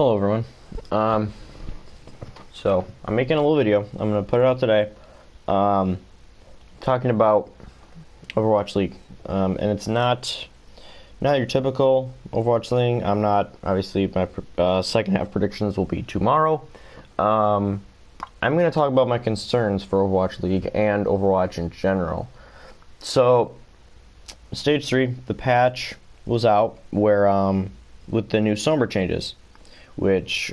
Hello everyone. So I'm making a little video. I'm gonna put it out today, talking about Overwatch League, and it's not your typical Overwatch League. I'm not obviously my second half predictions will be tomorrow. I'm gonna talk about my concerns for Overwatch League and Overwatch in general. So Stage 3, the patch was out where with the new Sombra changes, which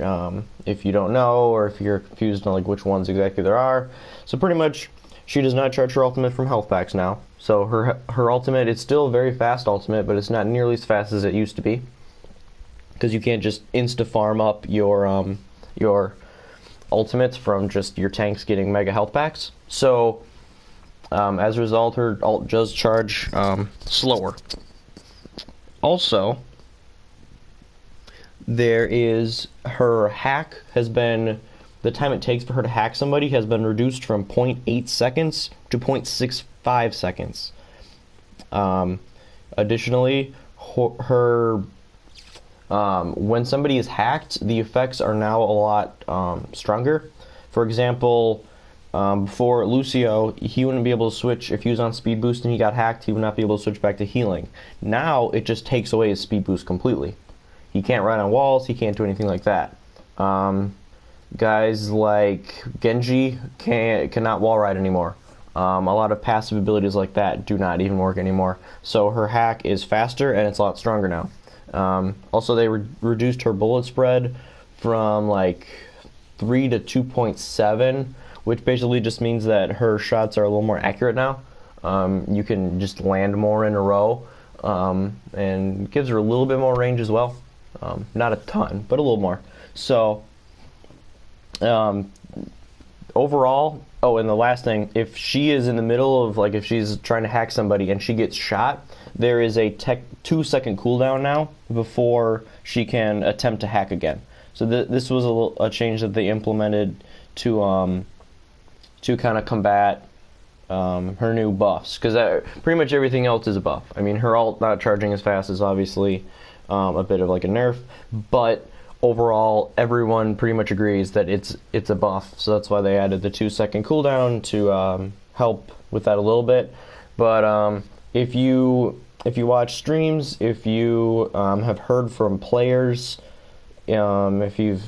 if you don't know or if you're confused on like which ones exactly there are, so pretty much she does not charge her ultimate from health packs now. So her ultimate, it's still a very fast ultimate, but it's not nearly as fast as it used to be, because you can't just insta farm up your ultimates from just your tanks getting mega health packs. So as a result, her ult does charge slower. Also, there is her hack has been, the time it takes for her to hack somebody has been reduced from 0.8 seconds to 0.65 seconds. Additionally, her when somebody is hacked, the effects are now a lot stronger. For example, before Lucio, he wouldn't be able to switch if he was on speed boost and he got hacked. He would not be able to switch back to healing. Now it just takes away his speed boost completely. He can't ride on walls. He can't do anything like that. Guys like Genji cannot wall ride anymore. A lot of passive abilities like that do not even work anymore. So her hack is faster and it's a lot stronger now. Also, they reduced her bullet spread from like 3 to 2.7, which basically just means that her shots are a little more accurate now. You can just land more in a row, and gives her a little bit more range as well. Not a ton, but a little more. So, overall, oh, and the last thing, if she is in the middle of, like, if she's trying to hack somebody and she gets shot, there is a 2-second cooldown now before she can attempt to hack again. So this was a change that they implemented to kind of combat her new buffs, because pretty much everything else is a buff. I mean, her ult not charging as fast is obviously a bit of like a nerf, but overall everyone pretty much agrees that it's a buff. So that's why they added the 2-second cooldown to help with that a little bit. But if you watch streams, if you have heard from players, if you've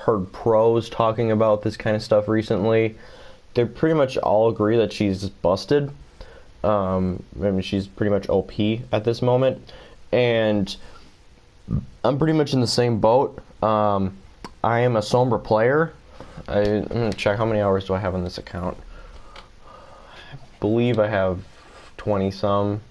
heard pros talking about this kind of stuff recently, they pretty much all agree that she's busted. I mean, she's pretty much OP at this moment, and I'm pretty much in the same boat. I am a Sombra player. I'm gonna check how many hours do I have on this account. I believe I have 20-some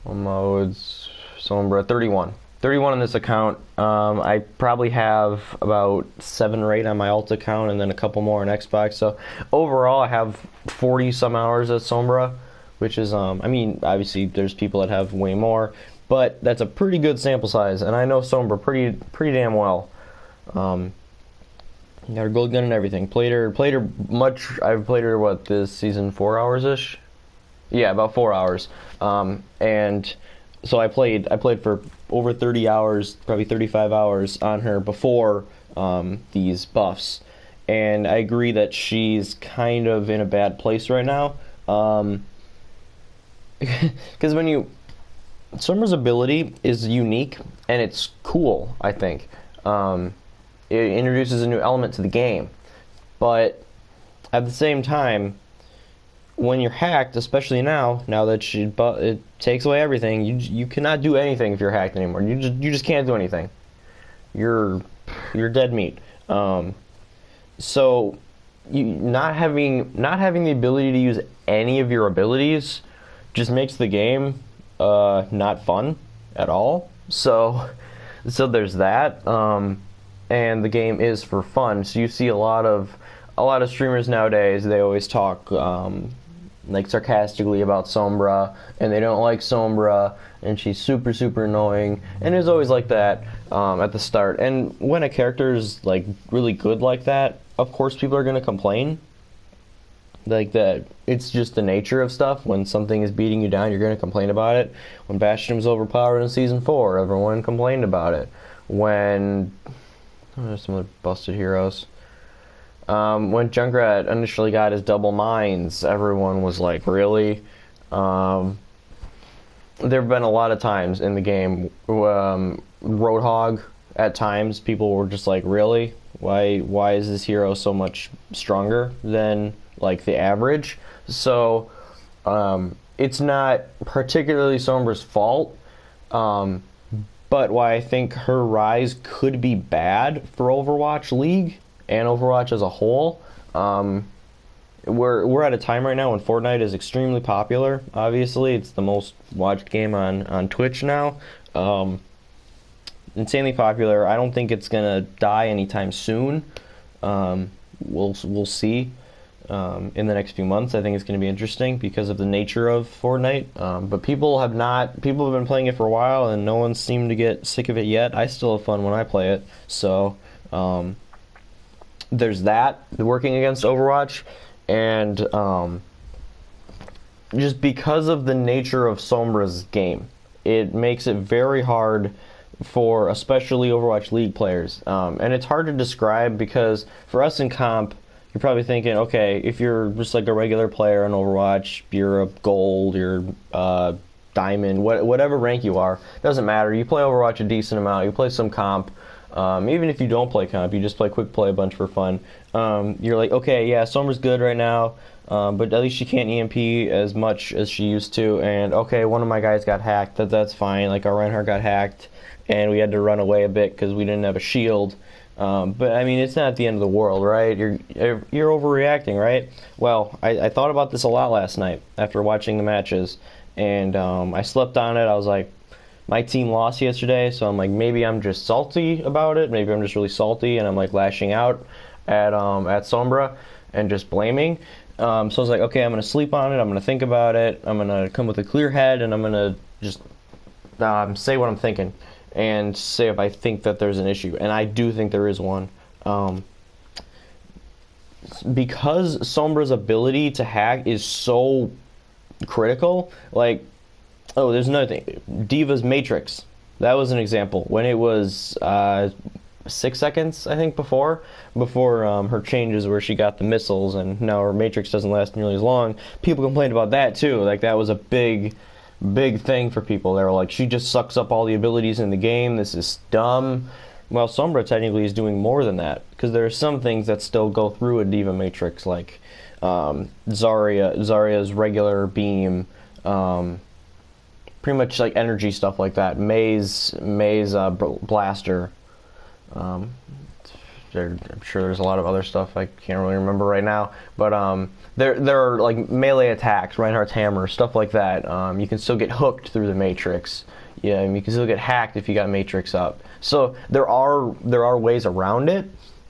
modes. Sombra 31 on this account. I probably have about 7 or 8 on my alt account, and then a couple more on Xbox. So overall, I have 40-some hours at Sombra, which is, I mean, obviously there's people that have way more, but that's a pretty good sample size, and I know Sombra pretty damn well. Got her gold gun and everything. Played her much. I've played her what, this season 4 hours ish. Yeah, about 4 hours. And so I played for over 30 hours, probably 35 hours on her before these buffs, and I agree that she's kind of in a bad place right now. Because Sombra's ability is unique and it's cool, I think. It introduces a new element to the game, but at the same time, when you're hacked, especially now that it takes away everything, you cannot do anything if you're hacked anymore. You just can't do anything. You're dead meat. So not having the ability to use any of your abilities just makes the game not fun at all. So there's that. And the game is for fun. So you see a lot of streamers nowadays. They always talk like sarcastically about Sombra, and they don't like Sombra, and she's super annoying, and it's always like that at the start. And when a character is like really good like that, of course people are going to complain. Like that, it's just the nature of stuff. When something is beating you down, you're going to complain about it. When Bastion was overpowered in Season 4, everyone complained about it. When There's some other busted heroes. When Junkrat initially got his double mines, everyone was like, really? There have been a lot of times in the game, Roadhog, at times, people were just like, really? Why is this hero so much stronger than, like, the average? So, it's not particularly Sombra's fault, but why I think her rise could be bad for Overwatch League and Overwatch as a whole. We're at a time right now when Fortnite is extremely popular. Obviously, it's the most watched game on Twitch now. Insanely popular. I don't think it's gonna die anytime soon. We'll see. In the next few months, I think it's going to be interesting because of the nature of Fortnite. But people have been playing it for a while, and no one seemed to get sick of it yet. I still have fun when I play it. So there's that working against Overwatch, and just because of the nature of Sombra's game, it makes it very hard for especially Overwatch League players, and it's hard to describe because for us in comp, you're probably thinking, okay, if you're just like a regular player in Overwatch, you're a gold, you're diamond, whatever rank you are, doesn't matter. You play Overwatch a decent amount, you play some comp, even if you don't play comp, you just play quick play a bunch for fun. You're like, okay, yeah, Sombra's good right now, but at least she can't EMP as much as she used to, and okay, one of my guys got hacked, that's fine, like our Reinhardt got hacked, and we had to run away a bit because we didn't have a shield. But I mean, it's not the end of the world, right? You're overreacting, right? Well, I thought about this a lot last night after watching the matches, and I slept on it. I was like, my team lost yesterday, so I'm like, maybe I'm just salty about it. Maybe I'm just really salty, and I'm like lashing out at Sombra and just blaming. So I was like, okay, I'm gonna sleep on it. I'm gonna think about it. I'm gonna come with a clear head, and I'm gonna just say what I'm thinking. And say if I think that there's an issue, and I do think there is one. Because Sombra's ability to hack is so critical, like, oh, there's another thing. D.Va's Matrix, that was an example. When it was 6 seconds, I think, before her changes where she got the missiles, and now her Matrix doesn't last nearly as long, people complained about that too. Like, that was a big thing for people. They were like, she just sucks up all the abilities in the game, this is dumb. Well, Sombra technically is doing more than that, because there are some things that still go through a D.Va Matrix, like Zarya's regular beam, pretty much like energy stuff like that, May's blaster. I'm sure there's a lot of other stuff I can't really remember right now, but there are like melee attacks, Reinhardt's hammer, stuff like that. You can still get hooked through the Matrix. Yeah, and you can still get hacked if you got Matrix up. So there are ways around it.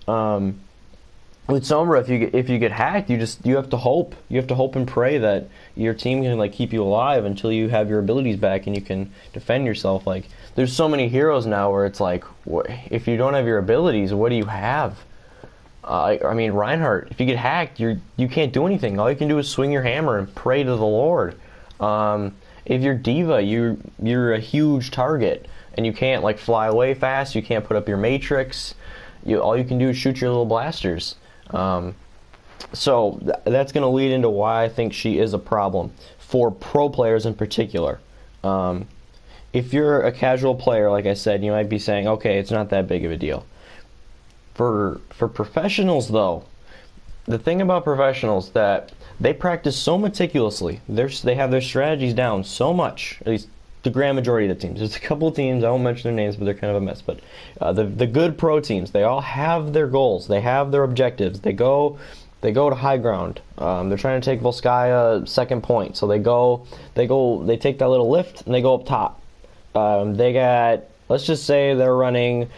With Sombra, if you get hacked, you have to hope. You have to hope and pray that your team can like keep you alive until you have your abilities back and you can defend yourself. Like, there's so many heroes now where it's like, if you don't have your abilities, what do you have? I mean, Reinhardt, if you get hacked, you can't do anything. All you can do is swing your hammer and pray to the Lord. If you're D.Va, you're a huge target, and you can't like fly away fast. You can't put up your Matrix. All you can do is shoot your little blasters. So that's going to lead into why I think she is a problem for pro players in particular. If you're a casual player, like I said, you might be saying, okay, it's not that big of a deal. For professionals, though, the thing about professionals that they practice so meticulously, they have their strategies down so much, at least the grand majority of the teams. There's a couple of teams, I won't mention their names, but they're kind of a mess. But the good pro teams, they all have their goals, they have their objectives. They go to high ground. They're trying to take Volskaya second point, so they take that little lift and they go up top. They got, let's just say they're running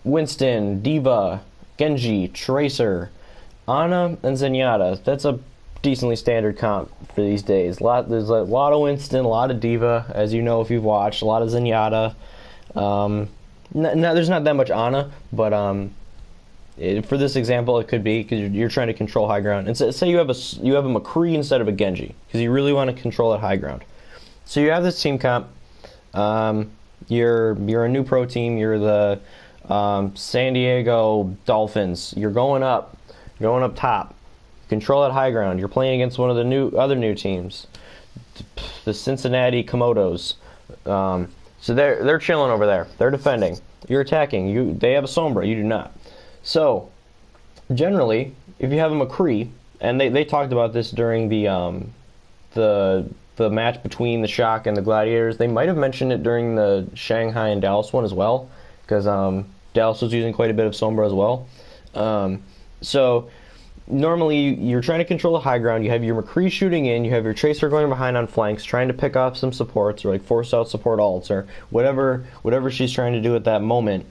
Winston, D.Va, Genji, Tracer, Ana, and Zenyatta. That's a decently standard comp for these days. There's a lot of Winston, a lot of D.Va, as you know if you've watched, a lot of Zenyatta. There's not that much Ana, but for this example, it could be because you're trying to control high ground. And say you have a McCree instead of a Genji, because you really want to control that high ground. So you have this team comp. You're a new pro team. You're the San Diego Dolphins, you're going up top. Control that high ground. You're playing against one of the other new teams, the Cincinnati Komodos. So they're chilling over there. They're defending. You're attacking. They have a Sombra. You do not. So generally, if you have a McCree, and they talked about this during the match between the Shock and the Gladiators. They might have mentioned it during the Shanghai and Dallas one as well, because Dallas was using quite a bit of Sombra as well. So normally you're trying to control the high ground. You have your McCree shooting in. You have your Tracer going behind on flanks, trying to pick off some supports or like force out support alts or whatever she's trying to do at that moment.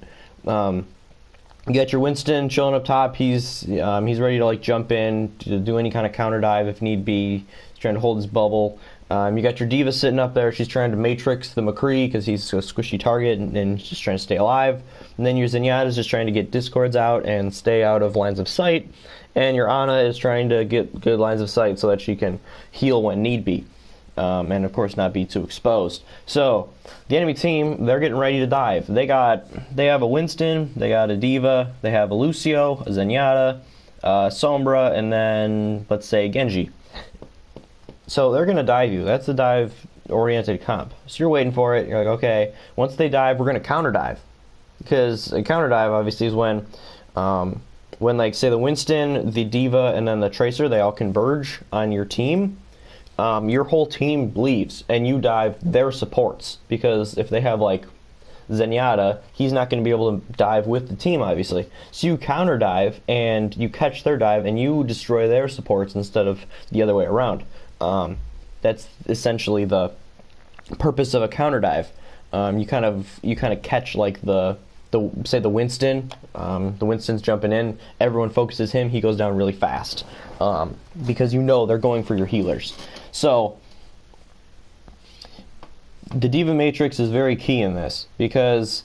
You got your Winston chilling up top. He's ready to like jump in to do any kind of counter dive if need be. He's trying to hold his bubble. You got your D.Va sitting up there. She's trying to Matrix the McCree because he's a squishy target and just trying to stay alive. And then your Zenyatta's just trying to get discords out and stay out of lines of sight. And your Ana is trying to get good lines of sight so that she can heal when need be. And of course not be too exposed. So the enemy team, they're getting ready to dive. They have a Winston, they got a D.Va, they have a Lucio, a Zenyatta, Sombra, and then let's say Genji. So they're gonna dive you. That's the dive-oriented comp. So you're waiting for it. You're like, okay, once they dive, we're gonna counter dive, because a counter dive obviously is when like say the Winston, the D.Va, and then the Tracer, they all converge on your team. Your whole team leaves and you dive their supports, because if they have like Zenyatta, he's not going to be able to dive with the team obviously. So you counter dive and you catch their dive and you destroy their supports instead of the other way around. That's essentially the purpose of a counter dive. You kind of catch like the Winston. The Winston's jumping in. Everyone focuses him. He goes down really fast because they're going for your healers. So the D.Va Matrix is very key in this, because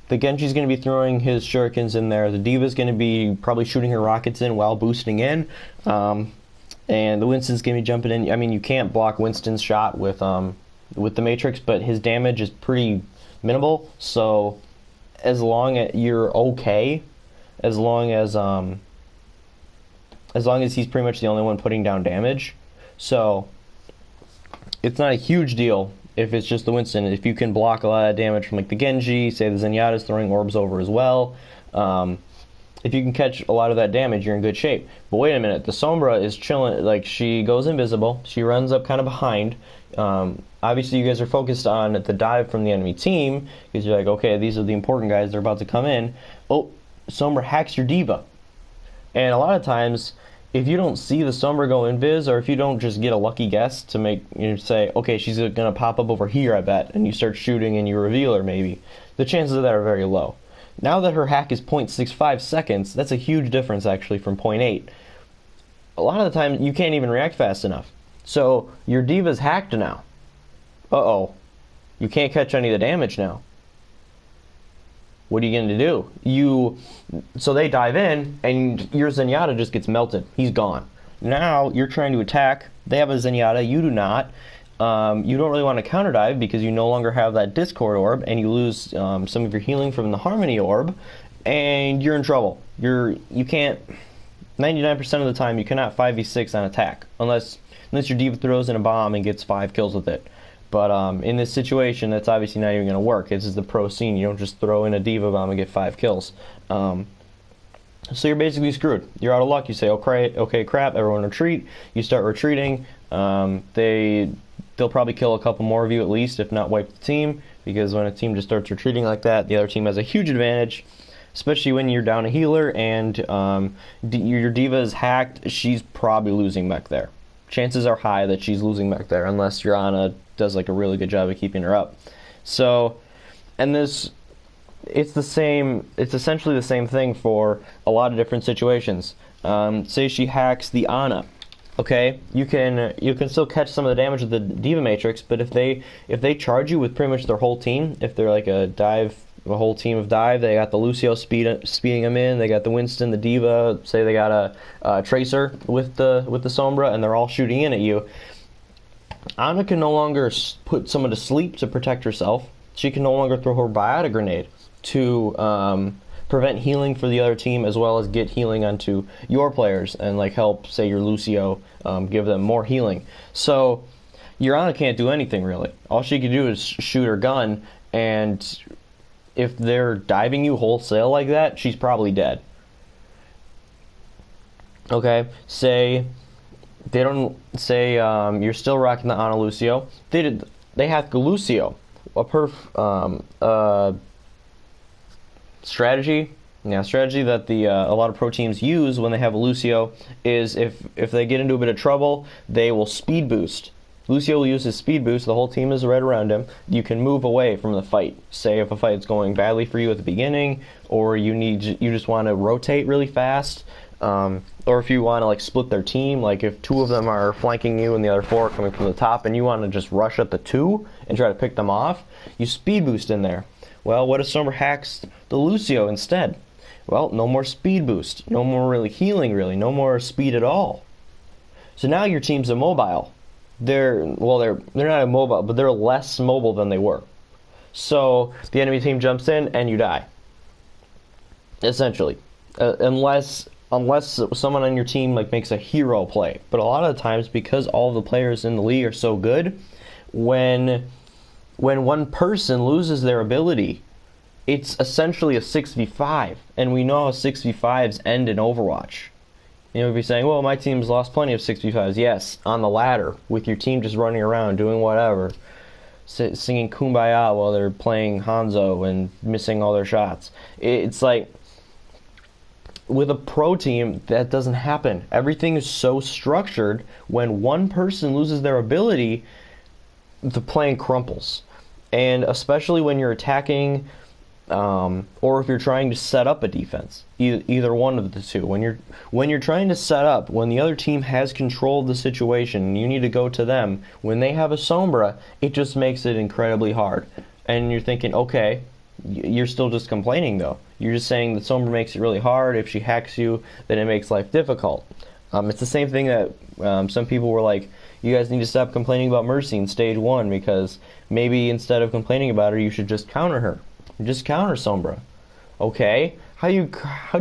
the Genji's going to be throwing his shurikens in there. The D.Va's going to be probably shooting her rockets in while boosting in. And the Winston's going to be jumping in. I mean, you can't block Winston's shot with the Matrix, but his damage is pretty minimal. So as long as you're okay, as long as he's pretty much the only one putting down damage. So it's not a huge deal if it's just the Winston. If you can block a lot of damage from like the Genji, say the Zenyatta's throwing orbs over as well, if you can catch a lot of that damage, you're in good shape. But wait a minute, the Sombra is chilling. Like, she goes invisible. She runs up kind of behind. Obviously, you guys are focused on the dive from the enemy team, because you're like, okay, these are the important guys. They're about to come in. Oh, Sombra hacks your D.Va. And a lot of times, if you don't see the Sombra go invis, or if you don't just get a lucky guess to make, say, okay, she's going to pop up over here, I bet, and you start shooting and you reveal her maybe, the chances of that are very low. Now that her hack is 0.65 seconds, that's a huge difference actually from 0.8. A lot of the time, you can't even react fast enough. So your D.Va's hacked now. Uh-oh. You can't catch any of the damage now. What are you going to do? So they dive in, and your Zenyatta just gets melted. He's gone. Now you're trying to attack. They have a Zenyatta. You do not. You don't really want to counter dive because you no longer have that Discord orb, and you lose some of your healing from the Harmony orb, and you're in trouble. You can't. 99% of the time, you cannot 5v6 on attack unless your D.Va throws in a bomb and gets 5 kills with it. But in this situation, that's obviously not even going to work. This is the pro scene. You don't just throw in a D.Va bomb and get 5 kills. So you're basically screwed. You're out of luck. You say, okay, crap, everyone retreat. You start retreating. They'll probably kill a couple more of you at least, if not wipe the team, because when a team just starts retreating like that, the other team has a huge advantage, especially when you're down a healer and your D.Va is hacked. She's probably losing mech there. Chances are high that she's losing mech there, unless your Ana does like a really good job of keeping her up. So, and it's essentially the same thing for a lot of different situations. Say she hacks the Ana. Okay, you can still catch some of the damage with the D.Va Matrix, but if they charge you with pretty much their whole team, if they're like a whole team of dive, they got the Lucio speeding them in, they got the Winston, the D.Va, say they got a Tracer with the Sombra, and they're all shooting in at you. Ana can no longer put someone to sleep to protect herself. She can no longer throw her biotic grenade to prevent healing for the other team as well as get healing onto your players and like help, say, your Lucio, give them more healing. So your Ana can't do anything really. All she can do is shoot her gun, and if they're diving you wholesale like that, she's probably dead. Okay, say they don't say you're still rocking the Ana Lucio. They have Lucio. A strategy that a lot of pro teams use when they have a Lucio is if they get into a bit of trouble, they will speed boost. Lucio will use his speed boost. The whole team is right around him. You can move away from the fight. Say if a fight's going badly for you at the beginning, or you just want to rotate really fast, or if you want to like split their team, like if 2 of them are flanking you and the other 4 are coming from the top, and you want to just rush at the 2 and try to pick them off, you speed boost in there. Well, what if Sombra hacks the Lucio instead? Well, no more speed boost, no more really healing, no more speed at all. So now your team's immobile. They're not immobile, but they're less mobile than they were. So the enemy team jumps in and you die. Essentially, unless someone on your team like makes a hero play. But a lot of the times, because all the players in the league are so good, when one person loses their ability, it's essentially a 6v5, and we know how 6v5s end in Overwatch. You know, if you're saying, well, my team's lost plenty of 6v5s. Yes, on the ladder, with your team just running around, doing whatever, singing Kumbaya while they're playing Hanzo and missing all their shots. It's like, with a pro team, that doesn't happen. Everything is so structured, when one person loses their ability, the plan crumples. And especially when you're attacking, or if you're trying to set up a defense, either one of the two. When you're trying to set up, when the other team has control of the situation, and you need to go to them, when they have a Sombra, it just makes it incredibly hard. And you're thinking, okay, you're still just complaining though. You're just saying that Sombra makes it really hard. If she hacks you, then it makes life difficult. It's the same thing that some people were like, you guys need to stop complaining about Mercy in stage 1, because maybe instead of complaining about her, you should just counter her. Just counter Sombra. Okay, how do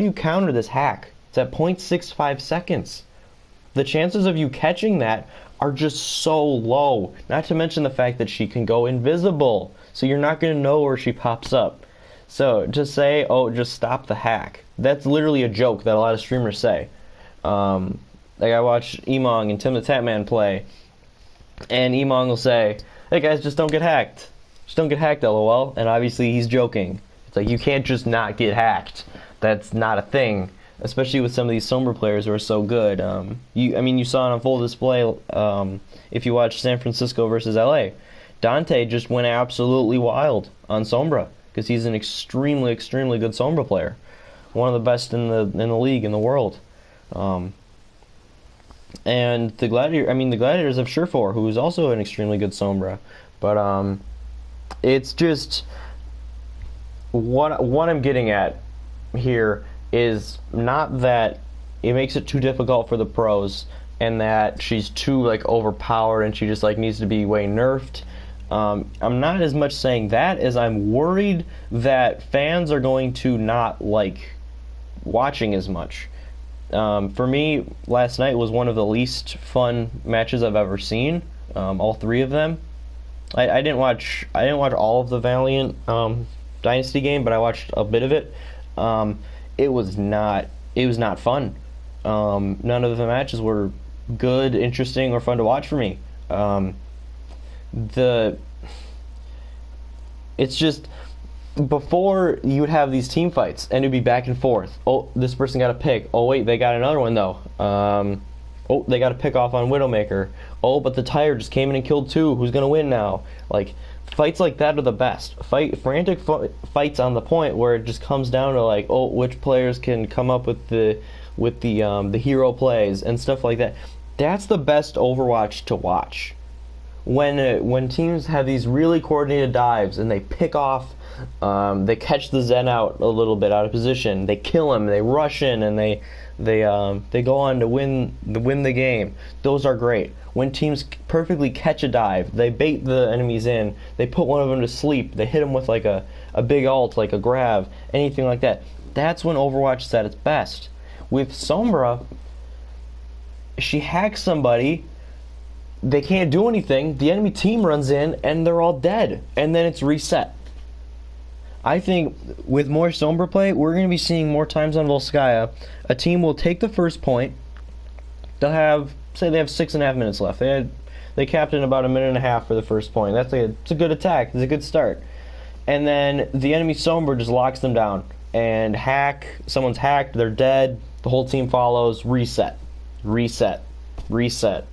you counter this hack? It's at 0.65 seconds. The chances of you catching that are just so low. Not to mention the fact that she can go invisible, so you're not going to know where she pops up. So to say, oh, just stop the hack, that's literally a joke that a lot of streamers say. Like I watch Emong and Tim the Tatman play, and Emong will say, hey guys, just don't get hacked. Just don't get hacked, lol. And obviously he's joking. It's like, you can't just not get hacked. That's not a thing. Especially with some of these Sombra players who are so good. You saw it on full display if you watched San Francisco versus LA. Dante just went absolutely wild on Sombra, because he's an extremely, extremely good Sombra player. One of the best in the league, in the world. And the Gladiators have Surefour, who is also an extremely good Sombra. But it's just what I'm getting at here is not that it makes it too difficult for the pros and that she's too like overpowered and she just like needs to be way nerfed. I'm not as much saying that as I'm worried that fans are going to not like watching as much. For me, last night was one of the least fun matches I've ever seen. All 3 of them. I didn't watch all of the Valiant Dynasty game, but I watched a bit of it. It was not fun. None of the matches were good, interesting, or fun to watch for me. It's just, before you would have these team fights and it'd be back and forth. Oh, this person got a pick. Oh wait, they got another one though. Oh, they got a pick off on Widowmaker. Oh, but the Tire just came in and killed 2. Who's gonna win now? Like, fights like that are the best. Frantic fights on the point where it just comes down to like, oh, which players can come up with the hero plays and stuff like that. That's the best Overwatch to watch. When teams have these really coordinated dives and they pick off, they catch the Zen out a little bit out of position, they kill him, they rush in, and they go on to win the game. Those are great. When teams perfectly catch a dive, they bait the enemies in, they put one of them to sleep, they hit them with like a big ult, like a grab, anything like that. That's when Overwatch is at its best. With Sombra, she hacks somebody, they can't do anything, the enemy team runs in, and they're all dead, and then it's reset. I think with more Sombra play, we're going to be seeing more times on Volskaya. A team will take the first point, they'll have, say they have 6.5 minutes left. They capped in about 1.5 minutes for the first point. It's a good attack, it's a good start. And then the enemy Sombra just locks them down, and someone's hacked, they're dead, the whole team follows, reset, reset, reset,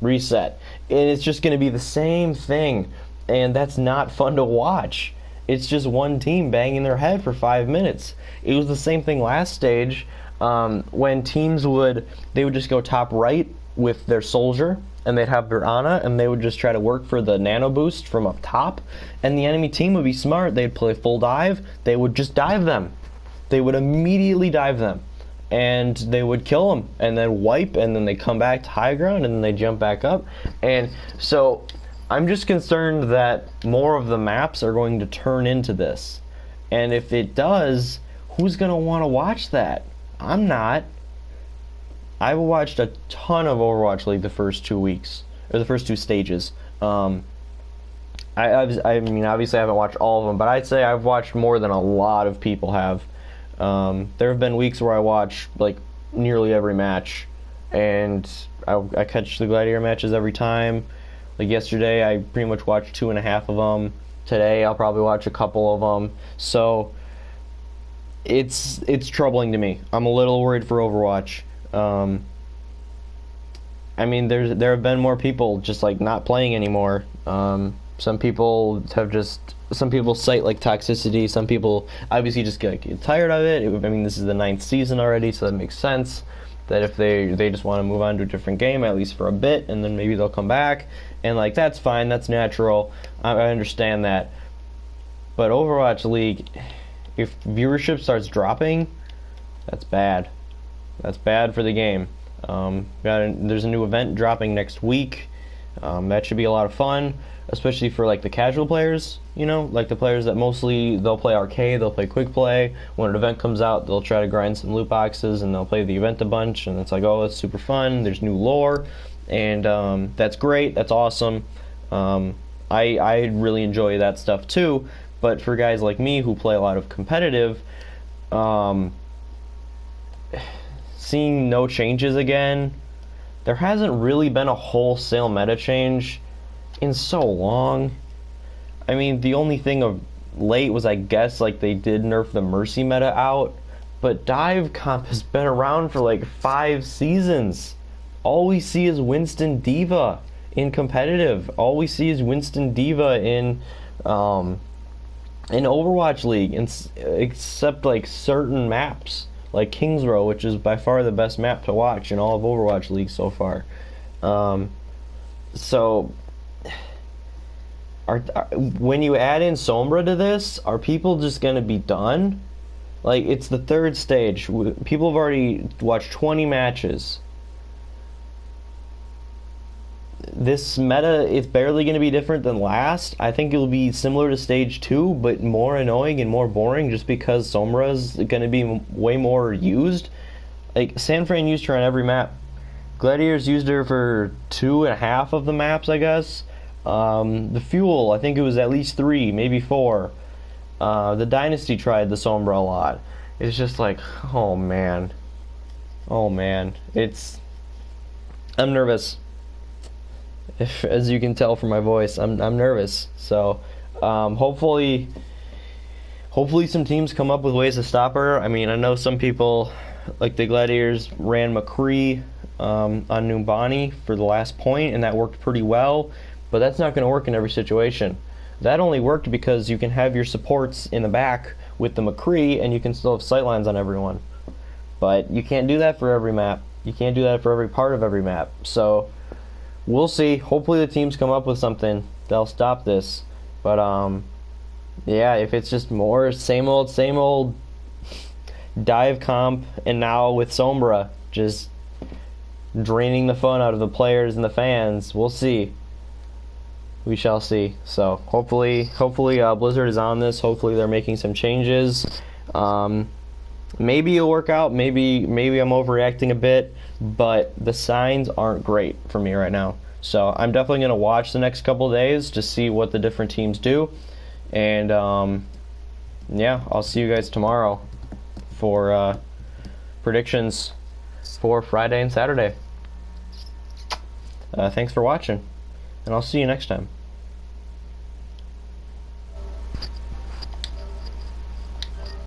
reset. And it's just going to be the same thing, and that's not fun to watch. It's just one team banging their head for 5 minutes. It was the same thing last stage, when teams would just go top right with their soldier, and they'd have their Ana, and they would just try to work for the nano boost from up top, and the enemy team would be smart. They'd play full dive, they would just dive them. They would immediately dive them, and they would kill them, and then wipe, and then they come back to high ground, and then they jump back up. And so I'm just concerned that more of the maps are going to turn into this, and if it does, who's going to want to watch that? I'm not. I've watched a ton of Overwatch League the first 2 weeks, or the first 2 stages. I mean, obviously I haven't watched all of them, but I'd say I've watched more than a lot of people have. There have been weeks where I watch like nearly every match, and I catch the Gladiator matches every time. Like yesterday, I pretty much watched 2.5 of them. Today, I'll probably watch a couple of them. So it's troubling to me. I'm a little worried for Overwatch. I mean, there have been more people just like not playing anymore. Some people cite like toxicity. Some people obviously just get tired of it. I mean, this is the 9th season already, so that makes sense. That if they just want to move on to a different game, at least for a bit, and then maybe they'll come back, and like that's fine, that's natural. I understand that. But Overwatch League, if viewership starts dropping, that's bad. That's bad for the game. There's a new event dropping next week. That should be a lot of fun, especially for like the casual players, you know, like the players that mostly they'll play arcade, they'll play quick play. When an event comes out, they'll try to grind some loot boxes and they'll play the event a bunch, and it's like, oh, it's super fun, there's new lore, and that's great, that's awesome. I really enjoy that stuff too, but for guys like me who play a lot of competitive, seeing no changes again, there hasn't really been a wholesale meta change in so long. I mean, the only thing of late was, I guess, like they did nerf the Mercy meta out, but dive comp has been around for like 5 seasons. All we see is Winston Diva in competitive. All we see is Winston Diva in Overwatch League, except like certain maps, like Kings Row, which is by far the best map to watch in all of Overwatch League so far. So when you add in Sombra to this, are people just going to be done? Like, it's the 3rd stage. People have already watched 20 matches. This meta is barely going to be different than last. I think it'll be similar to stage 2, but more annoying and more boring, just because Sombra is going to be way more used. Like, San Fran used her on every map. Gladiators used her for 2.5 of the maps, I guess. The Fuel, I think it was at least 3, maybe 4. The Dynasty tried the Sombra a lot. It's just like, oh man. Oh man. I'm nervous. As you can tell from my voice, I'm nervous. So hopefully some teams come up with ways to stop her. I mean, I know some people, like the Gladiators, ran McCree on Numbani for the last point, and that worked pretty well. But that's not going to work in every situation. That only worked because you can have your supports in the back with the McCree, and you can still have sightlines on everyone. But you can't do that for every map. You can't do that for every part of every map. So we'll see. Hopefully the teams come up with something that'll stop this. But yeah, if it's just more same old dive comp, and now with Sombra just draining the fun out of the players and the fans, we'll see. We shall see. So hopefully Blizzard is on this. Hopefully they're making some changes. Maybe it'll work out. Maybe I'm overreacting a bit, but the signs aren't great for me right now. So I'm definitely going to watch the next couple of days to see what the different teams do. And yeah, I'll see you guys tomorrow for predictions for Friday and Saturday. Thanks for watching, and I'll see you next time.